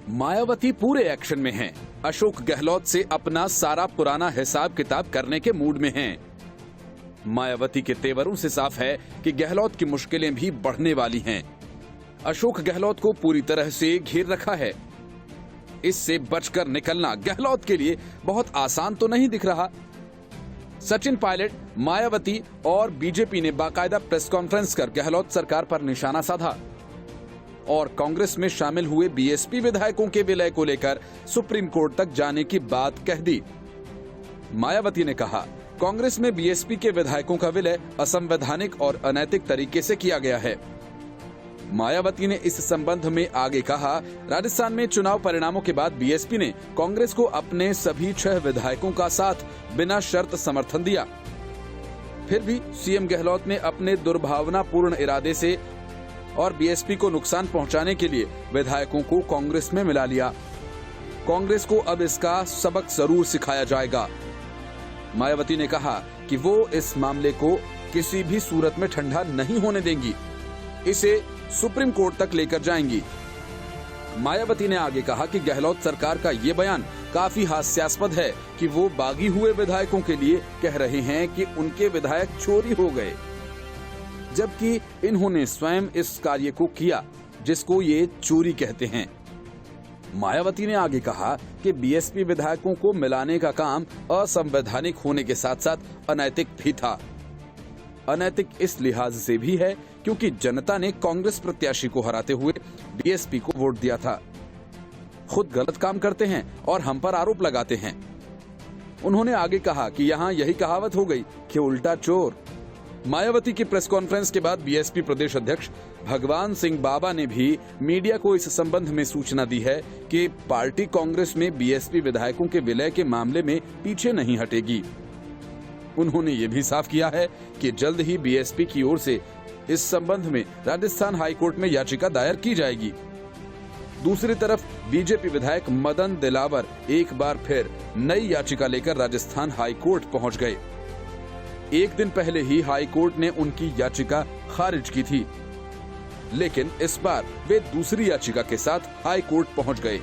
मायावती पूरे एक्शन में हैं। अशोक गहलोत से अपना सारा पुराना हिसाब किताब करने के मूड में हैं। मायावती के तेवरों से साफ है कि गहलोत की मुश्किलें भी बढ़ने वाली हैं। अशोक गहलोत को पूरी तरह से घेर रखा है। इससे बचकर निकलना गहलोत के लिए बहुत आसान तो नहीं दिख रहा। सचिन पायलट, मायावती और बीजेपी ने बाकायदा प्रेस कॉन्फ्रेंस कर गहलोत सरकार पर निशाना साधा और कांग्रेस में शामिल हुए बीएसपी विधायकों के विलय को लेकर सुप्रीम कोर्ट तक जाने की बात कह दी। मायावती ने कहा, कांग्रेस में बीएसपी के विधायकों का विलय असंवैधानिक और अनैतिक तरीके से किया गया है। मायावती ने इस संबंध में आगे कहा, राजस्थान में चुनाव परिणामों के बाद बीएसपी ने कांग्रेस को अपने सभी 6 विधायकों का साथ बिना शर्त समर्थन दिया। फिर भी सीएम गहलोत ने अपने दुर्भावनापूर्ण इरादे से और बीएसपी को नुकसान पहुंचाने के लिए विधायकों को कांग्रेस में मिला लिया। कांग्रेस को अब इसका सबक जरूर सिखाया जाएगा। मायावती ने कहा कि वो इस मामले को किसी भी सूरत में ठंडा नहीं होने देंगी, इसे सुप्रीम कोर्ट तक लेकर जाएंगी। मायावती ने आगे कहा कि गहलोत सरकार का ये बयान काफी हास्यास्पद है कि वो बागी हुए विधायकों के लिए कह रहे हैं कि उनके विधायक चोरी हो गए, जबकि इन्होंने स्वयं इस कार्य को किया जिसको ये चोरी कहते हैं। मायावती ने आगे कहा कि बीएसपी विधायकों को मिलाने का काम असंवैधानिक होने के साथ साथ अनैतिक भी था। अनैतिक इस लिहाज से भी है क्योंकि जनता ने कांग्रेस प्रत्याशी को हराते हुए बीएसपी को वोट दिया था। खुद गलत काम करते हैं और हम पर आरोप लगाते हैं। उन्होंने आगे कहा कि यहाँ यही कहावत हो गई कि उल्टा चोर। मायावती की प्रेस कॉन्फ्रेंस के बाद बीएसपी प्रदेश अध्यक्ष भगवान सिंह बाबा ने भी मीडिया को इस संबंध में सूचना दी है कि पार्टी कांग्रेस में बीएसपी विधायकों के विलय के मामले में पीछे नहीं हटेगी। उन्होंने ये भी साफ किया है कि जल्द ही बीएसपी की ओर से इस संबंध में राजस्थान हाईकोर्ट में याचिका दायर की जाएगी। दूसरी तरफ बीजेपी विधायक मदन दिलावर एक बार फिर नई याचिका लेकर राजस्थान हाईकोर्ट पहुंच गए। एक दिन पहले ही हाईकोर्ट ने उनकी याचिका खारिज की थी, लेकिन इस बार वे दूसरी याचिका के साथ हाईकोर्ट पहुंच गए।